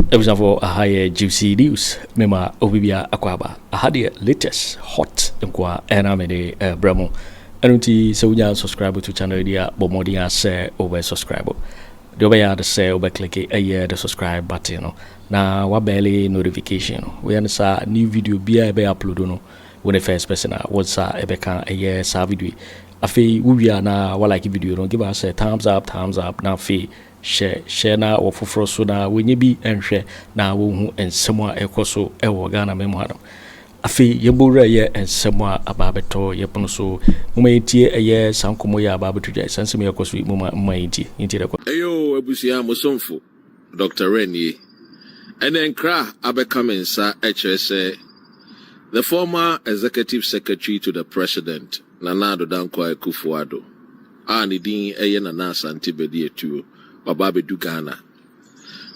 Episode for a higher juicy news. Mema Obibia Akwaba. I had the latest hot nkwa enamede bramo. Anunti so we subscribe to channel dia bomodia share over subscribe. The over the share over click the subscribe button no. Na wa barely notification. We understand new video be upload no. When the first person what's ebe kan sa video. Afi we na wa like video no give us a thumbs up na fi share na or for so na when you be and share na wo and someone ekoso e wo Ghana memo adam afi yebura ye and someone ababeto yepono so mumayitie eye sankomo ya ababeto jai sansem yekoso mumayiti inti rekọ eyo abusia mosomfo Dr. Renie and then kra abekamensa HSA the former executive secretary to the president Nana Danko Akufo Addo ani din eye Nana Asante Bediatuo Bababe du Ghana.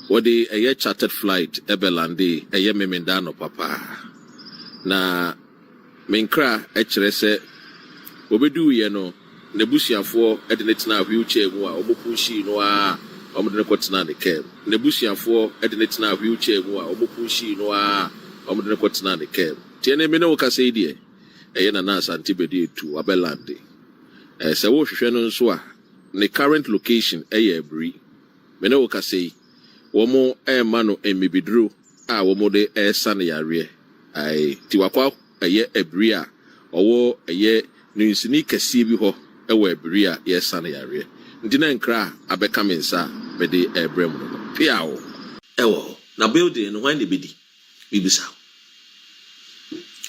What a chartered flight ebelande a memendano papa. Na menkra echere obedu ye no nebusiafo edenetina wheelchair mu a omopunshi no a omodene kwotena ne kem. Nebusiafo edenetina wheelchair mu a omopunshi no a omodene kwotena ne kem. Tiene me no ka say die eye Nana Asante Bediatuo abelande. Se wo hwehwe no nso a the current location ebri mena wo ka sei wo mo ma no emibidru a wo mo de sane yare ai ti wakwa ebri a owo ninsini kase bi ho ewo ebri a sane yare ndi na nkra abeka mensa me de ebrem no piawo ewo na building no when the bidi bibisa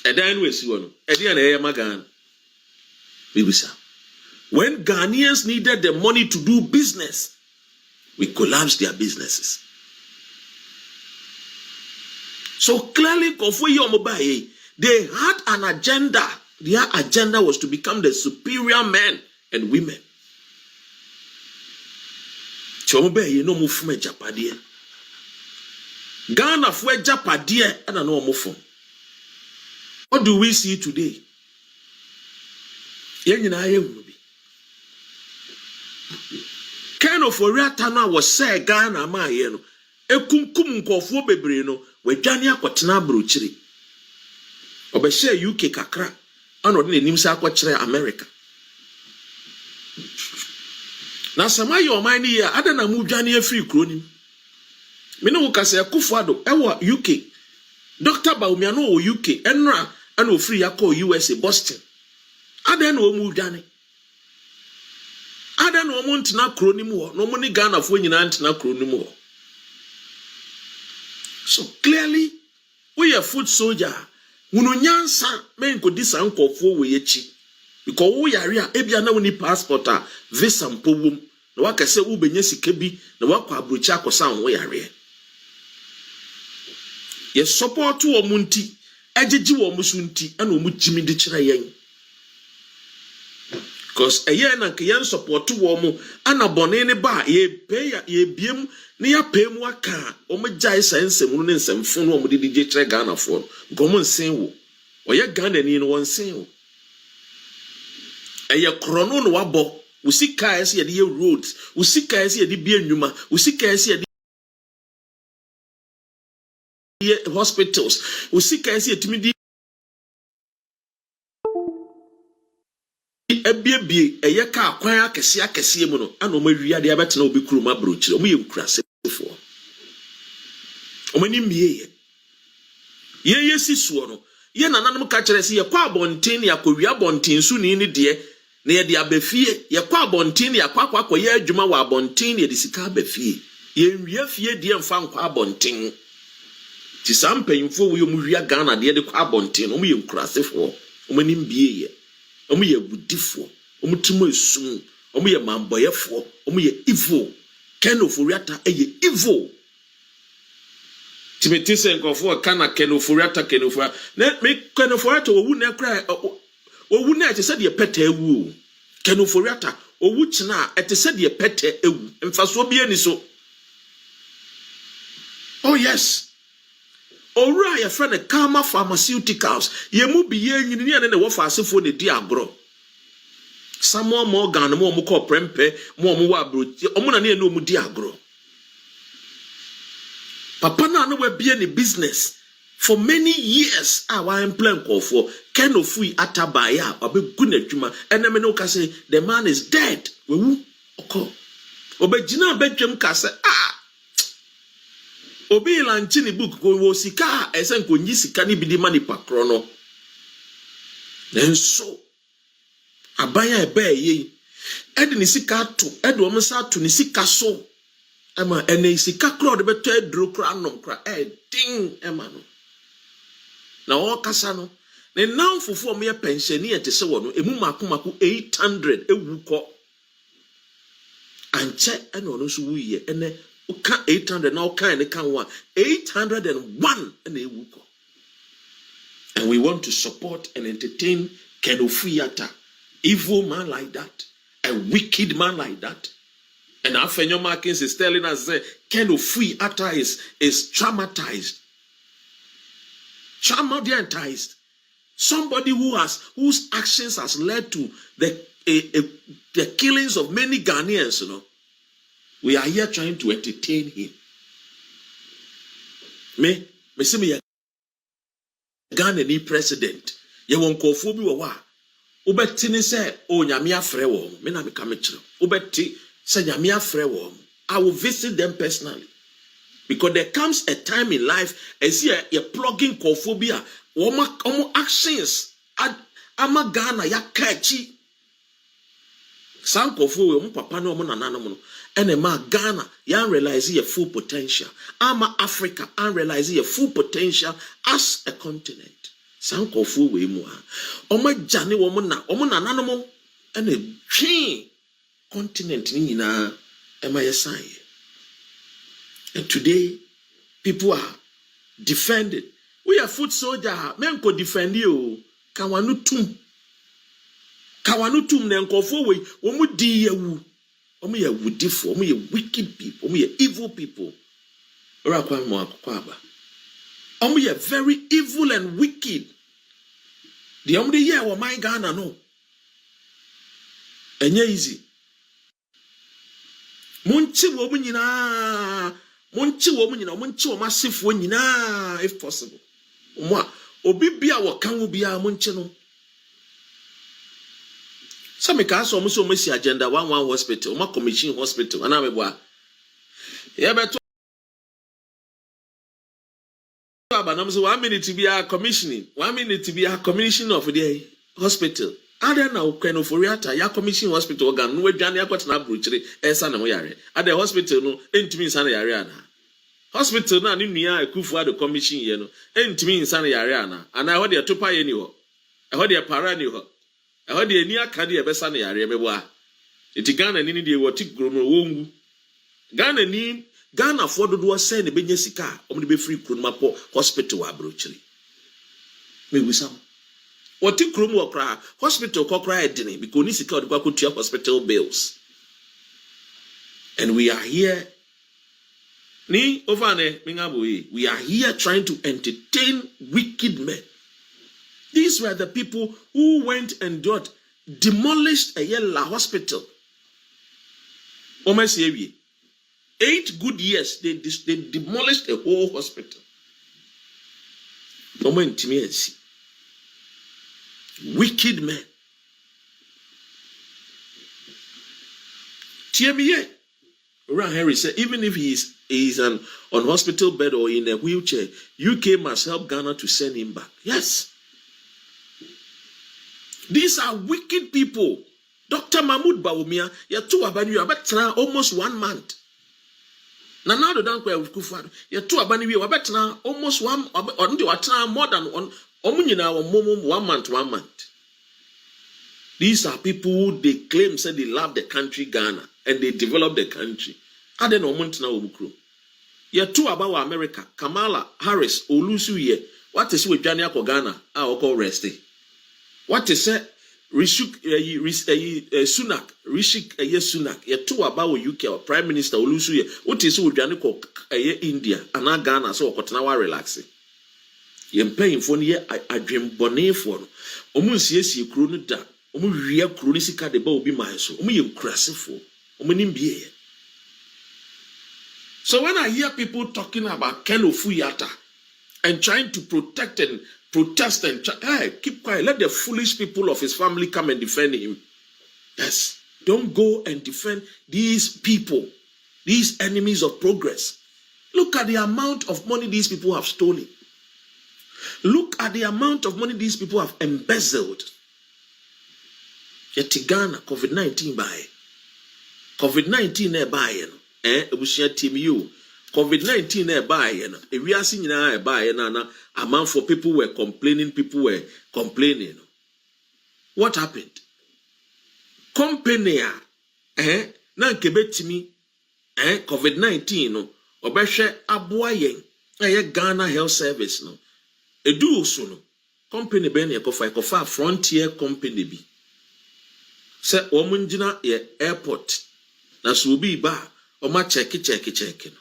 edan we si wo no edan na magan bibisa. When Ghanaians needed the money to do business, we collapsed their businesses. So clearly, they had an agenda. Their agenda was to become the superior men and women. Ghana fue Japadie and an omofon. What do we see today? Ofori Atta was say Ghana ma ye no ekunkum nkofo bebre no wadwane akotena brochiri obehye UK kakra ano de nim sa akokere America na samaye oman ni ya adana mu dwane afiri kronim me no wo kase Akufo Addo ewo UK Dr. Bawumia no wo UK enra ana ofiri yakọ USA Boston adana wo mu dwane Ada no mo ntina kronim ho no mo ni Ghana fo nyina ntina kronim ho. So clearly we are foot soldier wunu nyansa men ko di sankofo we yechi because wo yare a ebia na woni passport a visa mpowum na waka se wo benya sika bi na wakọ abrochi akosan wo yare ye support wo munti agegi wo musunti ana wo mujimi di kire yen. Because a year and can support to woman and a bonnet bar, ye pay ye beam near pay more car, or my jai sense and moon and some phone with the DJ Ghana for Goman Sing or your gun in one sing. A year chrono wabo, we see cars here the roads, we see cars here the beer numa, we see cars here the hospitals, we see cars here to me. Ebie eye ka kwan akese mu no ana o mawia de abetena obi kuruma brochire o mo yemkurase fo o mani mie ye si suo no ye nananom ka kire se ye kwa abonten ya kowia abonten su ni de na ye de abafie ye kwa abonten ya kwakwa ye adwuma wa abonten ye de sika abafie ye nwia fie de mfa nkwa abonten ti sampanyimfo wo mu wia Ghana de kwa abonten o mo yemkurase fo o mani mie ye omu ye budifo omu timo esum omu ye mamboyefo omu ye evil Kennedy Ofori Atta eye evil Timothy senkofo kana Kennedy Ofori Atta na me Kennedy Ofori Atta owu na kra owu na ete se de pete ewu Kennedy Ofori Atta owu kina ete se de pete ewu mfaso bi ani so. Oh yes. Ora ya friend Kama Pharmaceuticals ye mu bi ye nyini ne wo fa asefo ne di agro Samuel Morgan mo mo ko prempe mo wa abro omo na ne no mu di agro Papa na no we be any business for many years. I am playing call for Ken Ofori Atta baya obe gu n'adwuma ene me no ka say the man is dead. We wu oko. Obe gina bedwam ka say obi lanchi ni book go wo sika esen ko nyi sika ni bidi mani pakro no. Nenso abaya ebe ye edi ni sika to edi o msa to ni sika so ama ene sika kro de beto edro kra nom kra ding ema no na o kasa no ne now fufu me pensioni ete se wo no emu makomako 800 ewu ko anche ene ono so wuye ene o ka 800 na o ka ene kan one 801 ene ewu ko. And we want to support and entertain Kennedy Agyapong, evil man like that, a wicked man like that. And Afenyo Markins is telling us that Kennedy Agyapong is traumatized. Traumatized. Somebody whose actions has led to the killings of many Ghanaians, you know. We are here trying to entertain him. Me see me Ghana ni president ye won kofo bi wo wa obeti ni se o nyame afre wo me na me ka me kire obeti se nyame afre wo I will visit them personally because there comes a time in life as you plugging kofo bi a omo actions ama Ghana ya kachi san kofo we omo papa no omo nananom no ene ma Ghana ya realize your full potential. Ama Africa and realize your full potential as a continent. Sankofu we mu ha. Omo jane wo omo nananom ene twi continent ni nyina ema yesan. And today people are defended. We are foot soldier. Men ko defend you. Kawanu tum ne nkofo we wo mu di yawu. Omo ye wudifo, omo ye wicked people, omo ye evil people. Omo ye very evil and wicked. The omo de ye wo my Ghana no. Enye easy. Munchi wo mu nyina, munchi wo masifo nyina if possible. Omo obi bia wo kan wo bia munchi no. Some cast almost agenda 1 hospital, my commission hospital, and I'm a boy. Yeah, but 1 minute to be a commissioning, 1 minute to be a commission of the hospital. I don't know, Ofori Atta, ya commission hospital organ, no way, Johnny, I got an abruchary, and San Moyare. At the hospital, no, intimate San Ariana. Hospital, now, in near Akufo Addo commission, you know, intimate San Ariana, and I heard your two pie anywhere. I heard your parani. I heard the near Kadi a Bessan Aremeyaw. It's Ghana ni the watik grown womb. Ghana for the door send the Benyasika, only be free Kurmapo hospital abrochly. Maybe some. What took room or cry, hospital cockry dinner because Nisika the Kwaku hospital bills. And we are here. Ni Ovane Mingabui, we are here trying to entertain wicked men. These were the people who went and demolished a yellow hospital. Almost 8 good years, they demolished a whole hospital. Wicked men. TME. Ron Henry said, even if he is on hospital bed or in a wheelchair, UK must help Ghana to send him back. Yes. These are wicked people. Dr. Mahamadu Bawumia, you're too abandoned. You're about almost 1 month. Now the Danko of Akufo Addo, you're too abandoned. You're about almost more than 1 month. These are people who they claim said they love the country Ghana and they develop the country. I don't know month now. You're too about America. Kamala Harris, Olusu ye. What is with Ghana? I'll call resting. What is it? Sunak, Sunak, ye two about UK or Prime Minister Olusuye. What is with Janiko India and Ghana so Kotanawa relaxing? Ye paying for ye I dream bonnet for almost yes, you crooned that. Ria chronistica de Bow be my so, ye crassiful, Omunimbi. So when I hear people talking about Ofori Atta and trying to protect and protest and hey, keep quiet, let the foolish people of his family come and defend him. Yes, don't go and defend these people, these enemies of progress. Look at the amount of money these people have stolen. Look at the amount of money these people have embezzled. Yet Ghana, COVID-19 by. COVID-19 by. Ebushia team you. COVID-19 by. We are seeing now by. Amount for people were complaining. What happened? Company na kebetimi COVID-19 no obehwe aboayen Ghana Health Service no edu so no company be na ekofa Frontier company bi se omunjina ye airport na so bi ba o ma check no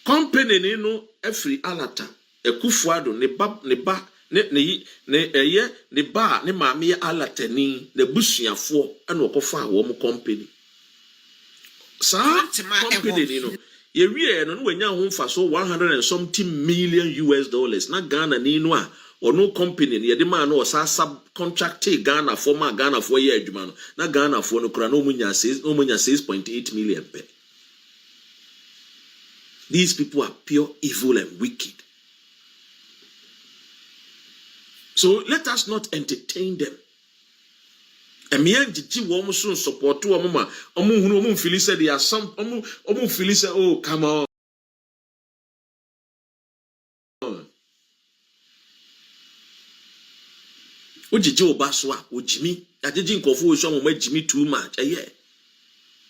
company ni no every alata Akufo Addo ne ba ne ba ne maame alatani ne busuafo ana okofa wo mo company sa company ni no ye wie no wanya ho mfa so 100 and something million US dollars na Ghana ni no a ono company ni ye de ma no o sa subcontract Ghana for ma Ghana for ye adwuma no na Ghana for no kura no munya 6.8 million pe. These people are pure evil and wicked. So let us not entertain them. And me and Gigi woman soon support to a mama. Omu feel said there are some omu feel say oh come on. O Gigi obaswa o Jimmy. Agigi nkofo o so mo Jimmy too much. Yeah.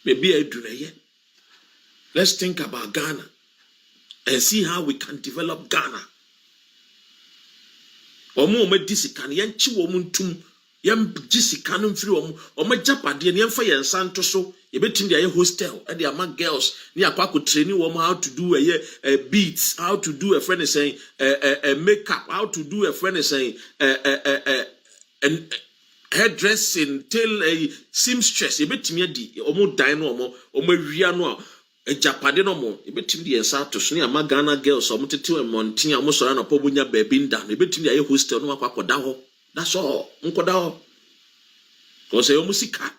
Maybe I do na. Let's think about Ghana and see how we can develop Ghana. Omo disika ne yenchi wo muntum yem disika no mfiri omo japade ne yemfa yensa nto so yebetim de aye hostel e de ama girls ne akwa training wo how to do beats, how to do a friend saying makeup, how to do a friend saying and hairdressing till a seamstress yebetim adi omo dan no omo wia no Japade no mo ebetim de ensa to so ne ama Ghana girls o motete e montin a mo sora na pobunya baby nda no ebetim de aye hostel no akwakoda ho. That's all nkoda ho ko se yo musika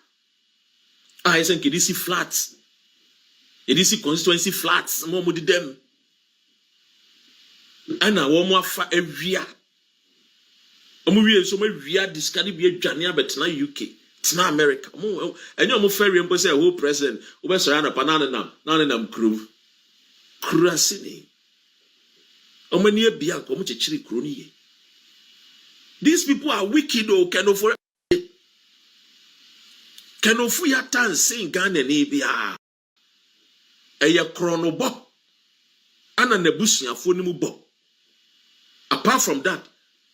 I say kidisi flats edisi constituency flats mo di dem ana wo mo afa awia omo wie so mo wia discard bi adwane abetena UK na America. And you ferry and say who president over Sarana Pananam crew. Crasini. Omania Bianco Chiri Crony. These people are wicked or can offer Atta and sing Ghana Nibia. A chronobo. Anna Nebusia Funimubo. Apart from that,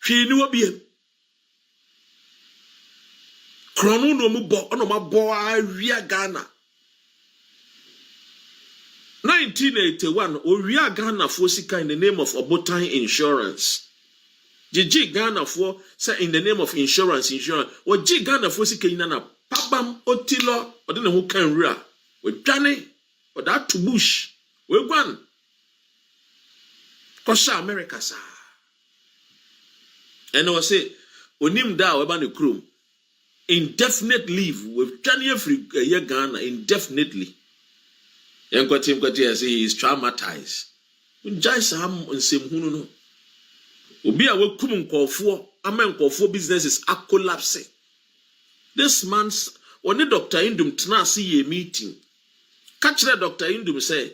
she knew a beer. Krono no mu bo ono ma bo awia Ghana 1981 owia Ghana for sika in the name of Obotan Insurance. Gigi Ghana for say in the name of insurance o G Ghana for sika ina na pabam otilo ode ne ho kan wura we dwane o that to bush we gwan kosha America sa and I say onim da we ba ne krom indefinite leave with January free year Ghana indefinitely. Yankwati say he is traumatized. Unjai sam nsem hunu no. Obi a wakum nkofo, ama nkofo businesses are collapsing. This man's only Dr. Indum tena see ye meeting. Catch the Dr. Indum say,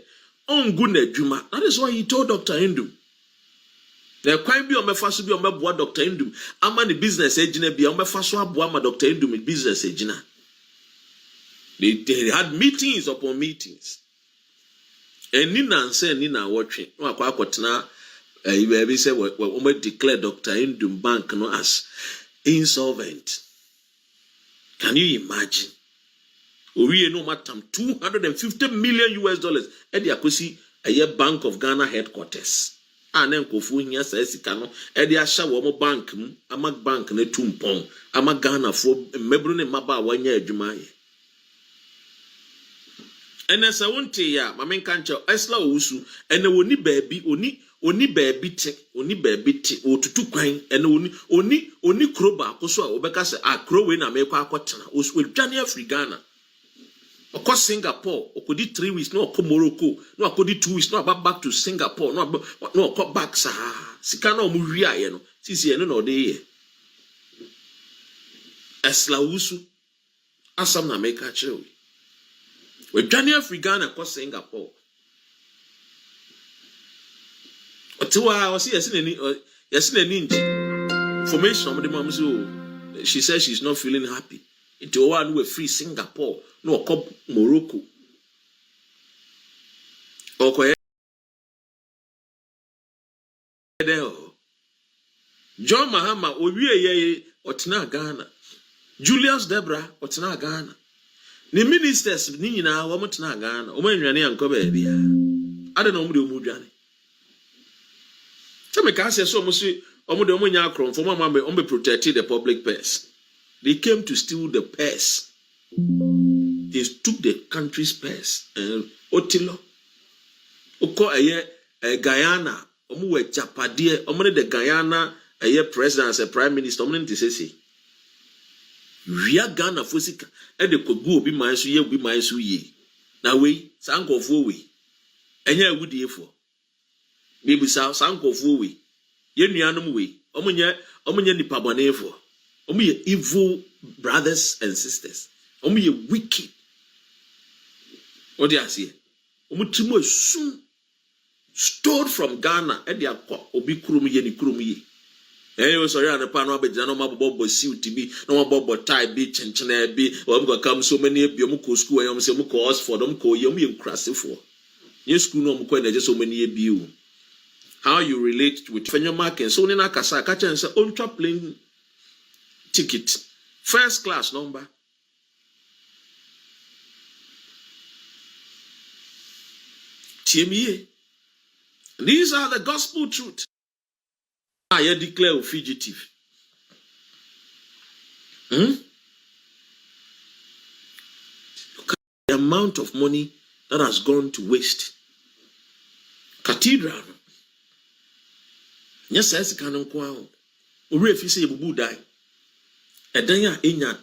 "On good adwuma." That is why he told Dr. Indum. There quite be on my first be on my boy Dr. Indum. I'm the business agent be on my first one boy my Dr. Indum in business agent. They had meetings upon meetings. And Nina say Nina watching. No, I quite now. You say we declare Dr. Indum Bank no as insolvent. Can you imagine? We no matter $250 million US. At the Akosi a Bank of Ghana headquarters. Anen kofu hiya sa sika no e de ahya wo mo bank mu ama bank na tumpon ama Ghana fo mebru ne maba wanya adwuma ye And as I won't tell ya, my main cancer, Esla Usu, and the only baby, only baby tick, or to 2 coin, and only crowbar, also, because I crow in America, was with Johnny Africana. Of course, Singapore, or could it 3 weeks, no, come Morocco, no, could it 2 weeks, no, back to Singapore, no, come back, Sikano Muria, you know, Sisi, no, day. Esla Usu, Asam America, Chewy. With Johnny African across Singapore. Otiwa was yes in any formation of the mom. She says she's not feeling happy. Into one who free Singapore, no cop Morocco. Okay. John Mahama Owie Otina Ghana. Julius Debra Otina Ghana. The ministers ni nyina wo mutena Ghana o manwane anko ba bia ade na omude omudwane se me ka se so omusi omude omunya akron for mama be protect the public purse. They came to steal the purse. They took the country's purse. Otilo oko Guyana omu we japade omu the Guyana president as a prime minister omu ntisese Ria Ghana Fosika, and the Kogu be my so ye be my so ye. Now we, Sanko Fowi. And ye would ye for. Maybe Sanko Fowi. Ye Nianum way. Omunya ni Pabane for. Omu evil brothers and sisters. Omu wicked. What do you say? Omu Timo soon stored from Ghana and their obi kurumi ye ni kurumi ye. Anyway, sorry, and the panel be no mabobo suit to be no mabobo tie be chenchene be or go come so many biomuko school and say muko us for them ko yomi encrasse for. Yes, school no muko just so many you. How you relate with Afenyo Markins? So nina kasa catch and say on plane ticket, first class number. TME. These are the gospel truth. I declare a fugitive. The amount of money that has gone to waste. Cathedral. Yes, I can inquire. Uri if you say Bubu die. A danya enya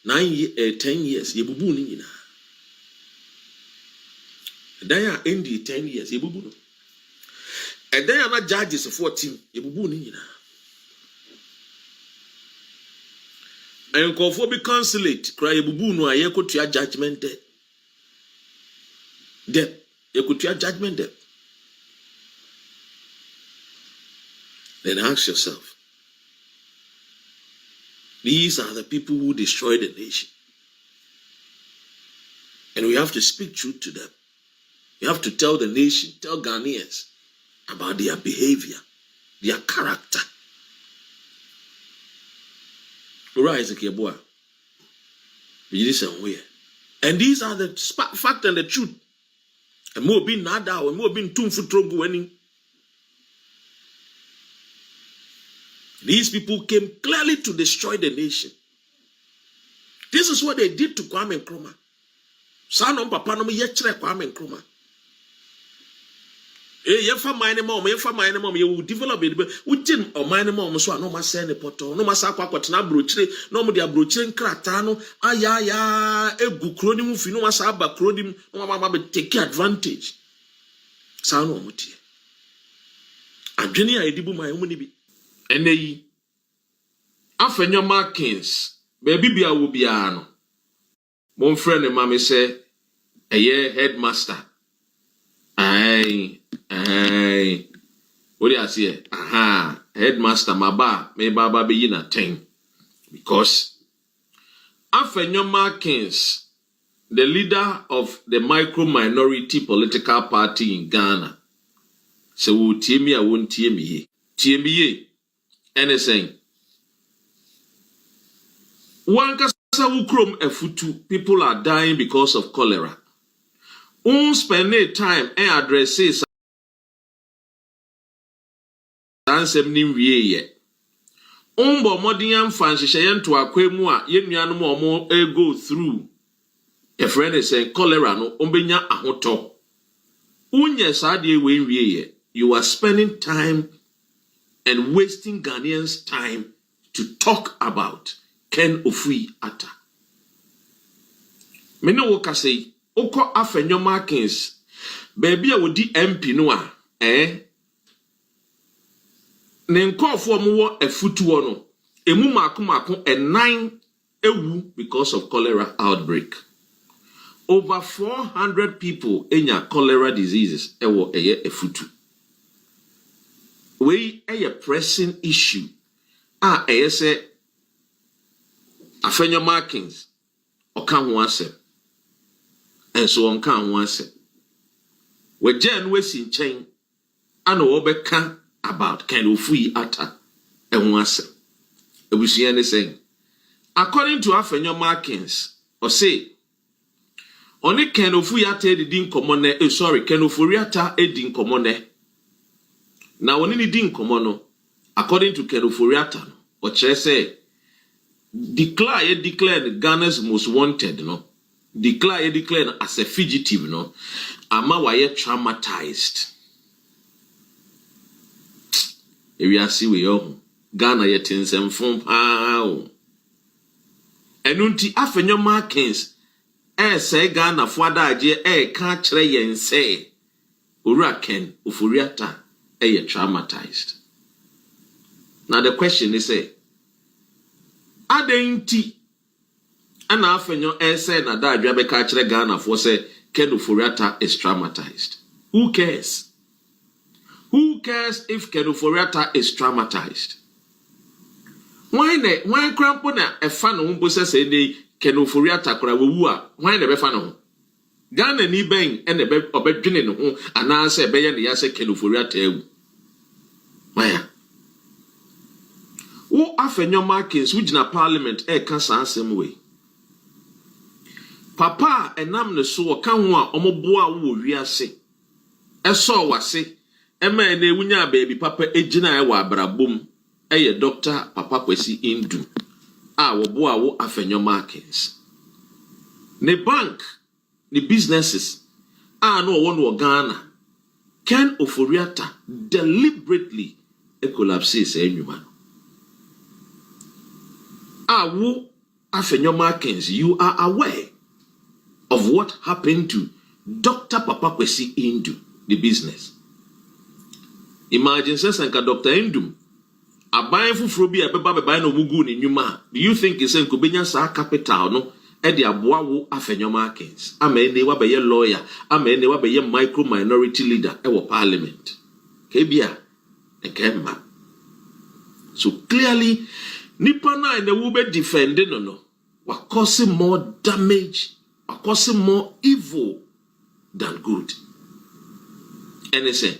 10 years, Yebubu nina. A danya endi 10 years, Yebubu. And then I'm judges of 14. Yebubu nina. And Kofobi consulate cry Yebubu no ayeko to your judgment debt. You could to your judgment debt. Then ask yourself. These are the people who destroy the nation. And we have to speak truth to them. We have to tell the nation, tell Ghanaians about their behavior, their character. And these are the fact and the truth. And more being nada or more being too trouble winning. These people came clearly to destroy the nation. This is what they did to Kwame Nkrumah. Son of Papa no yechere Kwame Nkrumah. You develop it, we didn't or mine mom so no mas send a poto, no masakwa na brochre, no modia brochre kratano, ayaya, a good cronim, no masaba crodim, no mamma take advantage. Sound on muti. And Jenny, I dibu my own. And they Afenyo Markins, baby bia will be Anno. One friend and mammy say, a year headmaster. Aye. What do you say? Aha, headmaster Maba, may Baba be in a 10. Because Afenyo Markins, the leader of the micro minority political party in Ghana, so will TME, I won't TME. TME, anything. One kasa ukrom efutu, people are dying because of cholera. Spend time and addresses ansem nim wie ye. Bo modian fan hyehyem to akwemu a yenuanom omo go through A friend is saying cholera no ombenya ahoto. Unye sadie we you are spending time and wasting Ghanaians' time to talk about Ken Ofori Atta. Mene woka say oko Afenyo Markins baby a wodi MP no a ne nkofo mo wo afutuo no emu mako enan ewu because of cholera outbreak. Over 400 people enya cholera diseases ewo eye afutu. We a pressing issue. Say Afenyo Markins oka ho asem. And so on kan ho asem. We jan we sin chen ana obeka about Ken Ofori Atta and ho asem. Ebusia ne saying according to Afenyo Markins or say only Ken Ofori Atta edin komone Ken Ofori Atta edin komone. Now when ni din komono according to Ken Ofori Atta otchere say declare Ghana's most wanted no declare as a fugitive no ama waye traumatized. If you see we yo Ghana ye tinsem fom pa enunti Afenyo Markins say Ghana fo adagye ka kire yen say owura Ken Ofori Atta traumatized. Now the question is adenti ana Afenyo say na da adwa ka kire Ghana for say Ken Ofori Atta is traumatized. Who cares? Who cares if Ken Ofori Atta is traumatized? Why crampo na e fa no mbo say dey Ken Ofori Atta kora wu a why na be fa no Ghana ni ben e na be obedwene no ho ana say be ye ne ya say Ken Ofori Atta ewu. Why? Who Afenyo Markins which na parliament ka san asem we. Papa enam ne so ka ho a omoboa wo wiase. Eso wase e ma na ewunya baby papa ejina e wa abrabom ye Dr. Papa Kwesi Indu a wo boa wo Afenyo Markins. Ne bank, ne businesses no wo Ghana. Ken Ofori Atta deliberately collapses anyway. Wo Afenyo Markins, you are aware of what happened to Dr. Papa Kwesi Indu, the business. Imagine says Dr. Indu aban fufuro bi ebeba beba na omugu ni nyuma. Do you think is en kobenya sa capital no e de aboa wo Afenyo Markins? Ama ene wa be ye lawyer, ama ene wa be ye micro minority leader e wo parliament. Kebia e kemma. So clearly nipa na ene wo be defending no wa causing more damage, wa causing more evil than good. And they say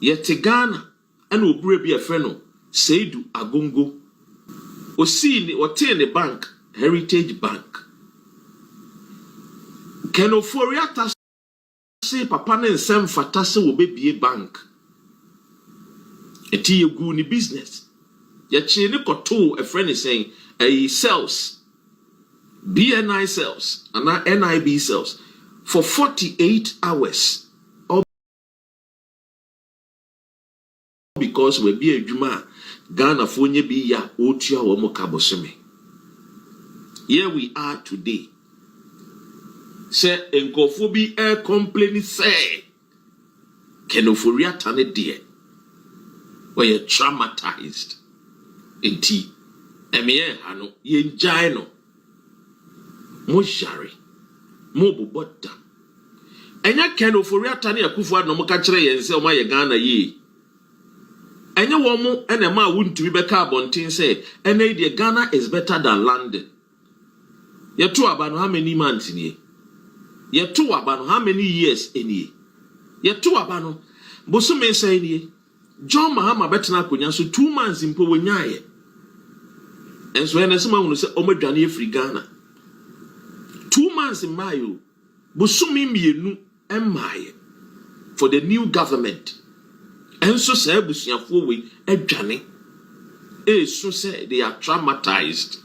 yet Ghana and obure bi a friend Seidu Agongo o see ni o tie ne bank Heritage Bank. Ken Ofori Atta say papa ne nsem fata se wo bebie bank eti yegu ni business ya chi ni koto a friend is saying sales BNI sales and NIB sales for 48 hours because we be adwuma Ghana fo nye bi ya otua wo mo kabosome. Here we are today. Say enkofo bi complain say Ken Ofori Atta ne de we traumatized enti emeye hano ye njai no mo jare mo bobota enya Ken Ofori Atta ne Akufo Addo mo ka kire yen se o ma ye Ghana yi enye wo mo ene ma wuntumi beka abontin say ene de Ghana is better than London. Yetu abano how many months ni? Yetu abano how many years eni? Yetu abano bosume say ni John Mahama betena akonya so 2 months impo wonyaye. Enso ene sema wonu say omadwane afri Ghana. 2 months in Mayo bosume mienu emaye for the new government. Enso say busuafo we adwane. So say they are traumatized.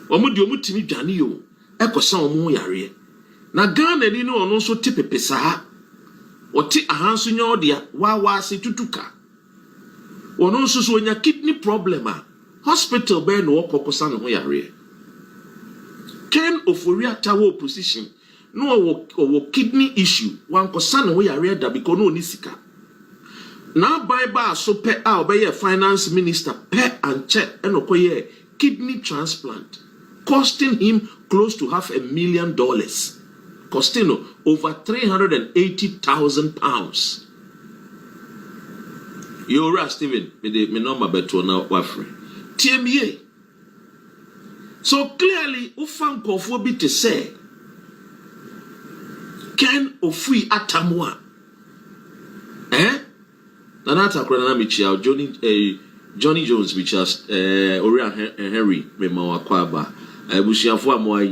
Omudi omutimi dwane yo ekosa omo yare na Ghana ni no ono so te pepesa ha oti ahanso nya odia wa se tutuka ono so so nya kidney problem a hospital be no okokosa no ho yare Ken Ofori Atta wo position no wo kidney issue wan kosa no ho yare da because no ni sika na Bible so pe a obeye finance minister pe and check enokoye kidney transplant costing him close to $500,000 costing over £380,000 You're Stephen me number beto na wafre TMA so clearly ufan kofo bi te say Ken Ofori Atta moa Nanata Krenana Michel, Johnny Jones, Michels, Oria Henry, Memawa Kwaba, Bushiafua Moa,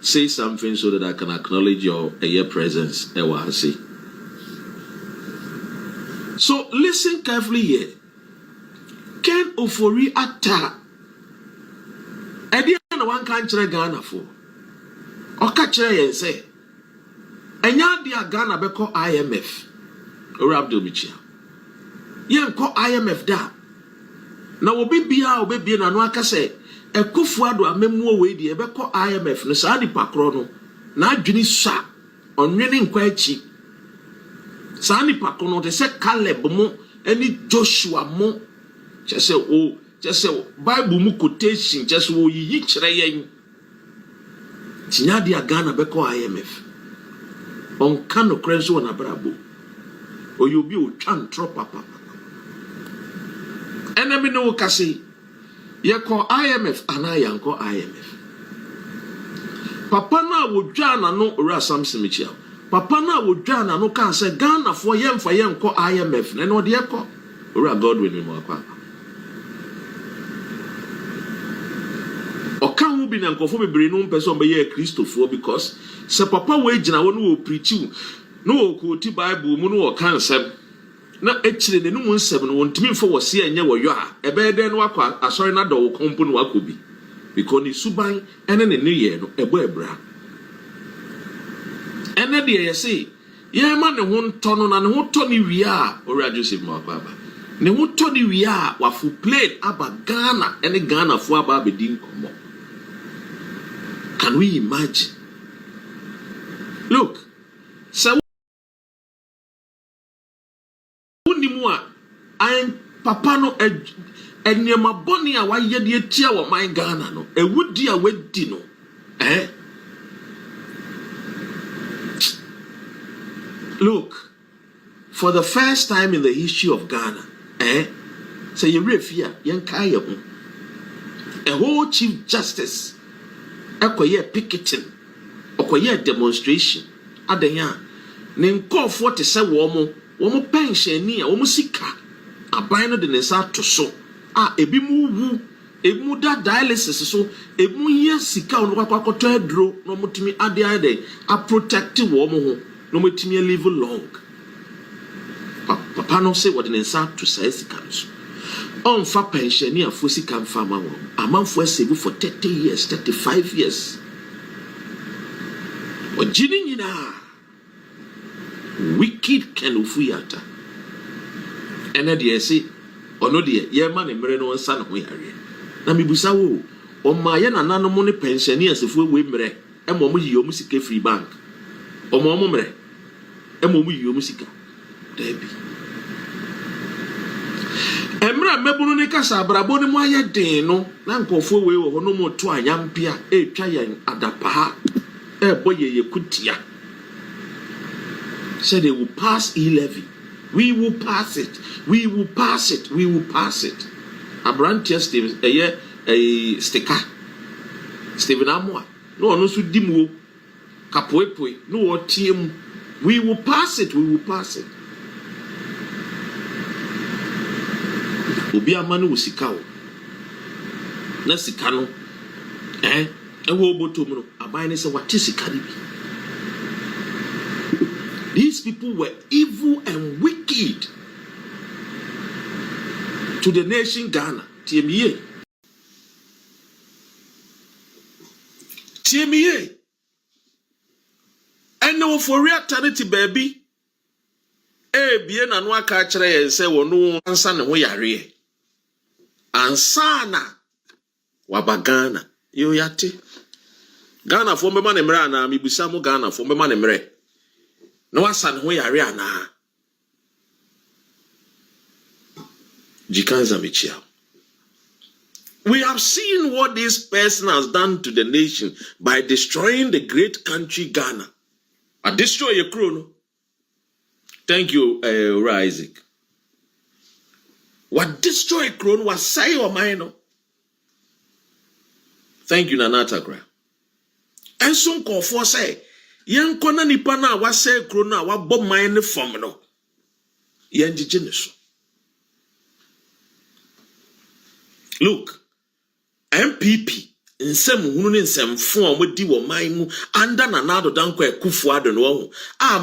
say something so that I can acknowledge your presence, Ewahasi. So listen carefully here. Ken Ofori Atta, Ediana one country Ghana for, or catch and say, and ya dear Ghana beko IMF. Rabdo Michia. Yen ko IMF da. Na obi bia na no aka se Akufo Addo amemu we di ebe ko IMF no sa di pakro no na adwini sha onwene nkwa achi. Sa ni pakro no de se Caleb mo eni Joshua mo chese Bible mu quotation chese wo yi kire yen. Tinya dia Ghana be ko IMF. On kano krenso na brabo. Or you be trying to papa. Enemy no kasi. You call IMF and I call IMF. Papa na would Jana no ora Samson Michel. Papa na would Jana no can say Ghana for yem call IMF. Then what dear call? Ora God with me more papa. Or can we be an conform be person by ye Christopher because se papa wage na one will preach you. No quote Bible mu no kan sem na echire ne no mu nsem no wontimi fo wo se enye wo yo a ebe den wakwa asori na do wo kompo no wakobi because ni suban ene ne ye no ebo ebra ene de ye say ye ma ne ho nto no na ne ho to ni wi a ora Joseph Makwaba ne ho to ni wi a wa fu plane aba Ghana ene Ghana fo aba be din komo. Can we imagine? Look, so I'm papa no enyema boni a waye de etia wo man Ghana no ewudi a wedi no Look, for the first time in the history of Ghana say you refia yen kai ho a whole chief justice akoye picketing akoye demonstration adenya ne nkofo te se wo mo pension ni a wo mo sika aban no de ne sa to so ebi mu wu emu da dialysis so emu hia sika no kwakwato adro no mutimi ade a protect wo mo ho no mutimi live long papa no say what ne sa to say sika so on fa pension ni afo sika mfa ma wo amanfo save for 30 years 35 years ojini nyina wicked Ken Ofori Atta ene de say ono de ye ma ne mere no nsa ne ho yare na mebusa wo o ma ye nanano mo ne pensioners fo we mere e mo mo yi o mu sika free bank o mo mo mere e mo mo yi o mu sika debi emra mebunu ne kasa abrabo ne mo aye den no na nkofo we wo no mo to anyampia e twa yen adapa e boye ye kutia. Said they will pass E-levy. We will pass it. We will pass it. We will pass it. Abrantia Stephen, a sticker. Stephen Amwa. No, no, so dimu. Kapoepoi. No, team. We will pass it. We will pass it. Obi amanu usikao. Na sikano. Ewo botomuno. Abayne se watisika nibi. These people were evil and wicked to the nation Ghana. TMA. tie me ye. Ene Ofori Atta ne ti baabi. Bie na no aka kyerɛ yɛn sɛ wɔno ansa ne ho yare. Ansa na wabagana yo yate. Ghana fo mbema ne mre ana mibusa mo Ghana fo mbema ne mre. No wasa ne ho yare ana. Jikanza mechia. We have seen what this person has done to the nation by destroying the great country Ghana. I destroy your crown. Thank you, Isaac. What destroy crown was say or mine. Thank you, Nanatagra. And some call for say, young Kona Nipana was say crona, what bomb mine from no. Indigenous. Look, MPP in some woman in some form with the woman under another danko Akufo Addo no.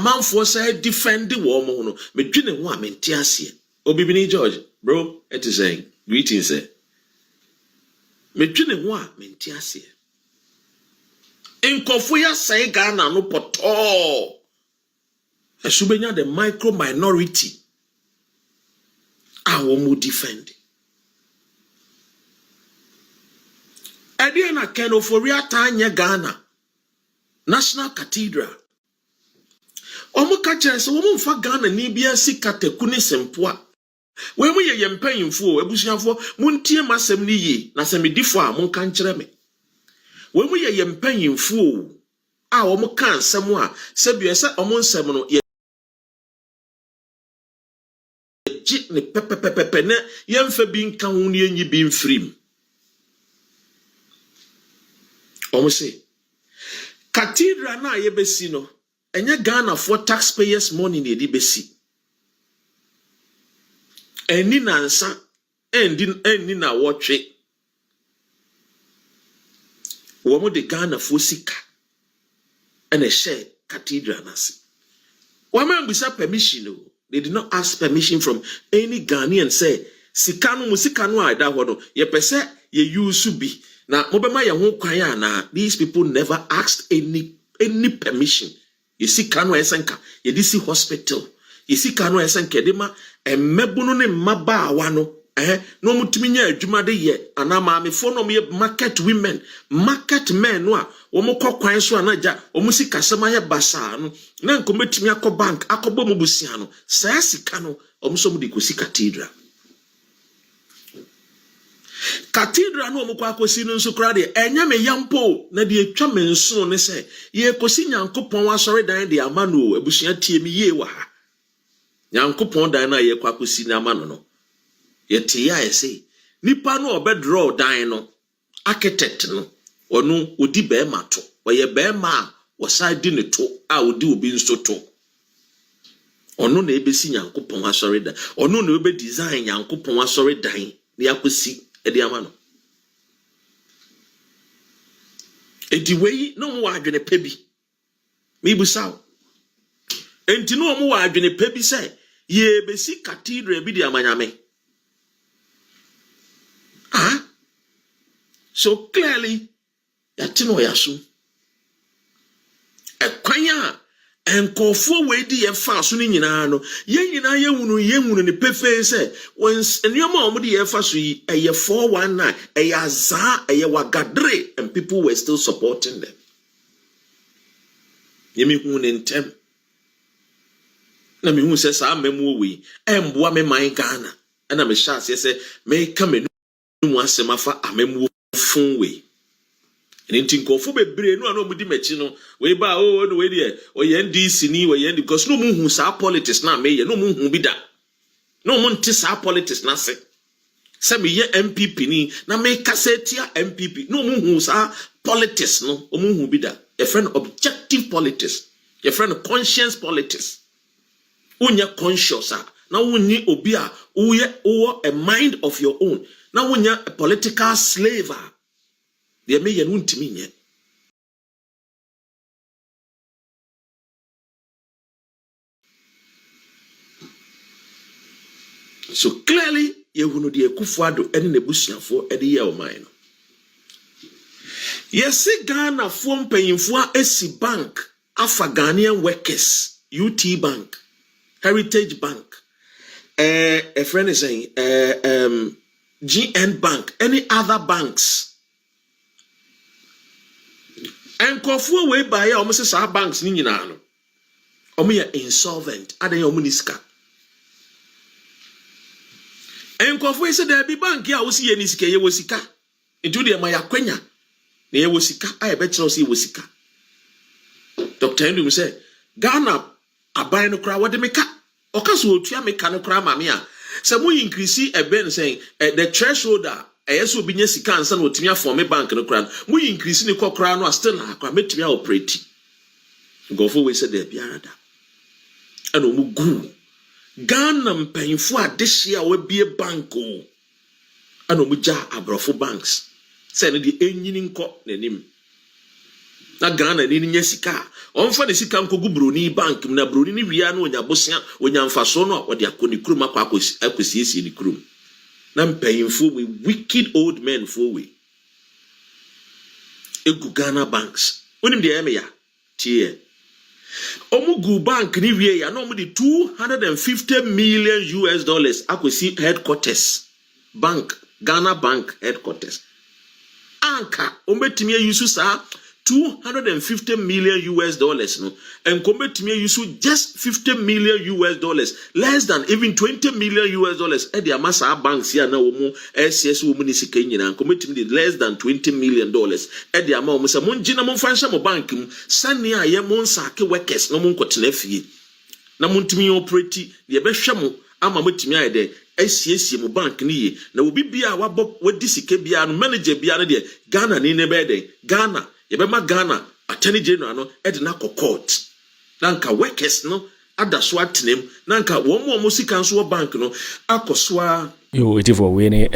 Man for say defend the woman. Me dwene ho a mente ase. Obibini George, bro, it is saying greetings say. Me dwene ho a mente ase. Nkofo ya say Ghana no poto. Esubenya the micro minority. A wo mu defend. Ediana Ken Ofori Atta nye Ghana National Cathedral. Omo ka kire se wo mfa Ghana ni bia sika teku ne sempoa. We mu ye yempanyimfo ebusuafo muntie masem ni yi na se medifo a mon kan kire me. We mu ye yempanyimfo a omo kan nsem a se bia se omo nsem no ye ji ne pepepepepe ne yemfa bi nka ho ne enyi bi mfrim. Say, Cathedral na yebesi no, enye Ghana for taxpayers money ne di besi. Eni nansa, eni na watche. Womo de Ghana for sika. Ene share Cathedral nasi. Wama mbisa permission no. They did not ask permission from any Ghanaian say, Sikano musikano aida hono, ye pese ye use bi. Now, these people never asked any permission. You see, Kano Esenka, you see hospital. You see, Kano Esenka, dema, and mebuno ne maba wano, no mutiminya jumade ye, and I'm a phone me market women, market men, no, omoko kwanso anaja, omusi kasamaya basano, nan kometimia ko bank, akobo mubusiano, sayasi Kano, omuso mudikusi cathedral. Cathedral no mo kwa akosi no nso kra de enya me yampo na de atwa me nso ne se ye kosi nyankopon asore dan de amano abusua tie me ye wa ha nyankopon dan na ye kwa akosi na amano no ye tie ya ese nipa no obedro dan no architect no onu odi be ma to ye be ma wo side ne to a odi obi nso to onu na ebesi nyankopon asore dan onu na obe design nyankopon asore dan ne akosi Ediamano. Ediwei no mo adwene pebi. Me busaw. Enti no mo adwene pebi say ye besi cathedral bi di amanyame. So clearly yatino yasu. Ekwanya enkofo we di ye fa so ni nyina no ye nyina ye hunu ne pefe se once enyoma omo di ye fa so yi eye 419 eye aza eye wagadre and people were still supporting them. Ye mi hunu ne ntem na mi hunu se sa amemu we emboa me man Ghana na me sha se me ka me nu asema fa amemu fun we. Anything kofo bebre no ano mudi mechi no we ba no we dey o ye NDC ni we ye because no mu hu sa politics na me ye no mu hu bi da no mu nti sa politics na se me ye MPP ni na me kasetia MPP no mu hu sa politics no o mu hu bi da your friend objective politics your friend conscience politics unya conscious na wunni obi a wo a mind of your own na wunya a political slave. They may ye. So clearly, ye who know the Akufo Addo any nebusian for any year of mine. Yes, Ghana form paying for SC Bank, Afa Ghanaian Workers, UT Bank, Heritage Bank, a friend is saying, GN Bank, any other banks. And Kofu way by almost our banks, Ninano. Omi insolvent, Ade Omuniska. And Kofu said there be bank, ya was ye Niska, ye was sika. Into the Maya Quenya. Ne was sika, I bet you see was sika. Dr. Andrew said, Ghana, a buy no crowd, what they make up. Okasu, Tia make no crowd, mamia. Some we increase a ben saying, the threshold, so be sika and son will timia for me bank no crowd. We increase in the crown was still a met me operate. Go forward, said there, Biarada. And Omugu. Ghana paying for this year will be a banko. And Omuja abrofo banks. Send the engine cop name. Na Ghana ni sika. Onfa ne sika nkogu broni bank na broni ni wia no nya bosia onya mfaso no ode akoni kurum akwesiesi ni kurum. Na mpayinfo we wicked old men for we. Egu Ghana banks. Onim de Aremeyaw tie. Omugu bank ni wie ya no di $250 million akwesi headquarters. Bank Ghana bank headquarters. Anka ombetimi yusu sa $250 million no, and commit me use just $50 million less than even $20 million. At the Amasa banks here now, SCS woman is Kenyan and commit me less than $20 million. At the amount of Munjina Monfansha bank, Sania Yamon Saki workers, no mon cotinefi. Namuntimi operate, the Beshamo, Amamutimi de SCS bank ni, na will be Bia Wabo, what this Kebian manager Biana de Ghana ni nebede, Ghana. Yebema Ghana attorney general no edna court nanka workers no adaso atenem nanka wo sika nso bank no akoswa yo etifo we ne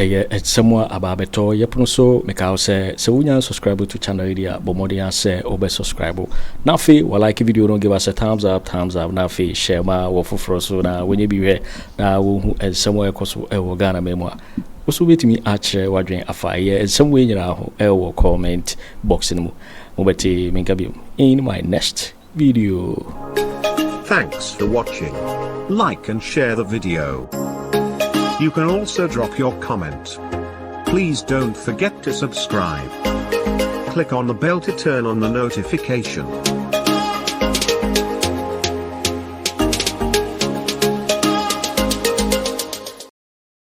semwa ababeto yepono so meka say se wunya subscribe to channel dia bomodi say obe subscribe na fe wa like video no give us a thumbs up na fe share ma wo foforo so na wenye bi we na wo hu semwa ekoso e wo Ghana memwa also wait me otchere wadwen afa ye some way nyina ho e wo comment box no mobeti mingabi in my next video. Thanks for watching. Like and share the video. You can also drop your comment. Please don't forget to subscribe. Click on the bell to turn on the notification.